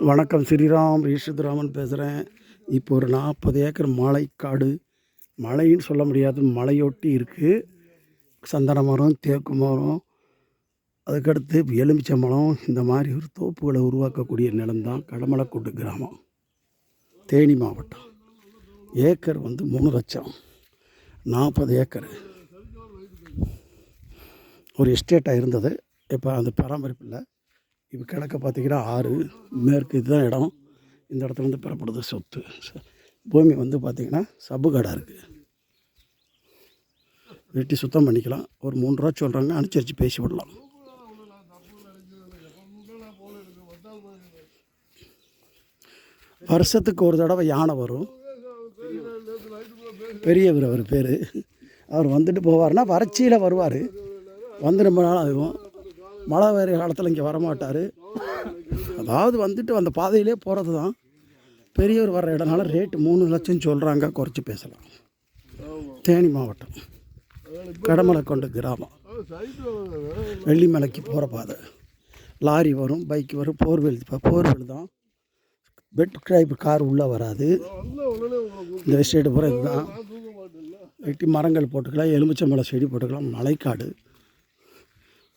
வணக்கம், ஸ்ரீராம் ஈஸ்வரராமன் பேசுகிறேன். இப்போ ஒரு 40 ஏக்கர் மலைக்காடு, மலைன்னு சொல்ல முடியாது, மலையொட்டி இருக்குது. சந்தன மரம், தேக்கு மரம், அதுக்கடுத்து எலுமிச்சை மரம், இந்த மாதிரி ஒரு தோப்புகளை உருவாக்கக்கூடிய நிலம்தான் கடமலைக்கோட்டு கிராமம், தேனி மாவட்டம். ஏக்கர் 3 லட்சம், 40 ஏக்கர் ஒரு எஸ்டேட்டாக இருந்தது. இப்போ அந்த பராமரிப்பு இல்லை. இப்போ கிழக்க பார்த்திங்கன்னா ஆறு, மேற்கு இதுதான் இடம். இந்த இடத்துல பெறப்படுது சொத்து. பூமி பார்த்திங்கன்னா சபுகாடாக இருக்குது. வெட்டி சுத்தம் பண்ணிக்கலாம். ஒரு 3 ரூபா சொல்கிறாங்க, அனுசரித்து பேசி விடலாம். வருஷத்துக்கு ஒரு தடவை யானை வரும். பெரியவர் அவர் பேர். அவர் வந்துட்டு போவார்னா வறட்சியில் வருவார். ரொம்ப நாள் ஆகும். மழை வேறு காலத்தில் இங்கே வரமாட்டார். அதாவது வந்துட்டு அந்த பாதையிலே போகிறது தான். பெரியவர் வர்ற இடனால ரேட்டு 3 லட்சம் சொல்கிறாங்க, குறைச்சி பேசலாம். தேனி மாவட்டம், கடமலைக்கோட்டு கிராமம், வெள்ளிமலைக்கு போகிற பாதை. லாரி வரும், பைக் வரும், போர்வெல் தான். பெட் டைப் கார் உள்ளே வராது. இந்த எஸ்டேட்டு பூரா இதுதான். வெட்டி மரங்கள் போட்டுக்கலாம், எலுமிச்சை மலை செடி போட்டுக்கலாம். மலைக்காடு.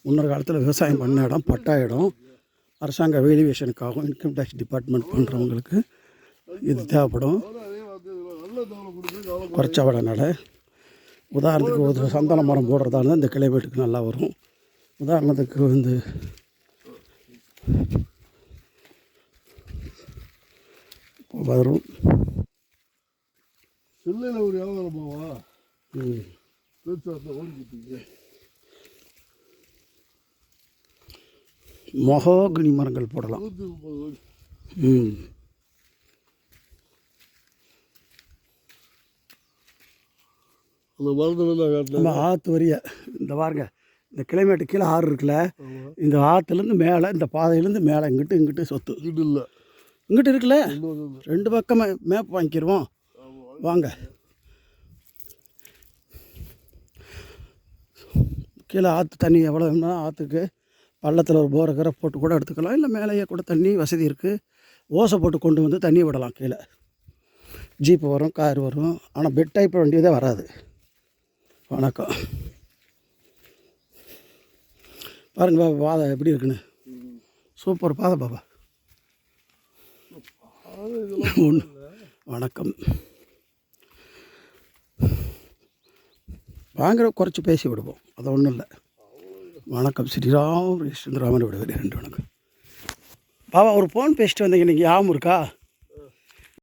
முன்னொரு காலத்தில் விவசாயம் பண்ண இடம், பட்டா இடம். அரசாங்க வேல்யூவேஷனுக்காகவும் இன்கம் டேக்ஸ் டிபார்ட்மெண்ட் பண்ணுறவங்களுக்கு இது தேவைப்படும். குறைச்ச விடனால உதாரணத்துக்கு ஒரு சந்தன மரம் போடுறதா இருந்தால் இந்த கிளைமேட்டுக்கு நல்லா வரும். உதாரணத்துக்கு வரும். மொஹோகனி மரங்கள் போடலாம். நம்ம ஆற்று வரிய இந்த பாருங்க, இந்த கிளைமேட்டு கீழே ஆறு இருக்குல்ல, இந்த ஆற்றுலேருந்து மேலே, இந்த பாதையிலேருந்து மேலே இங்கிட்டு சொத்து இல்லை. இங்கிட்டு இருக்குல்ல, 2 பக்கம் மேப் வாங்கிக்கிடுவோம் வாங்க. கீழே ஆற்று தண்ணி எவ்வளோ வேணும்னா ஆற்றுக்கு பள்ளத்தில் ஒரு போரை போட்டு கூட எடுத்துக்கலாம். இல்லை மேலேயே கூட தண்ணி வசதி இருக்குது. ஓசை போட்டு கொண்டு வந்து தண்ணி விடலாம். கீழே ஜீப்பு வரும், கார் வரும். ஆனால் பெட் டைப் வண்டியதே வராது. வணக்கம். பாருங்க பாபா, பாதை எப்படி இருக்குன்னு. சூப்பர் பாதை பாபா. வணக்கம். வாங்குற குறைச்சி பேசி விடுவோம், அது ஒன்றும் இல்லை. வணக்கம், ஸ்ரீராம் ஈஸ்வரராமன் விடுவேன். 2 வணக்கம் பாபா. ஒரு ஃபோன் பேசிட்டு வந்தீங்க, நீங்கள் ஞாபகம் இருக்கா?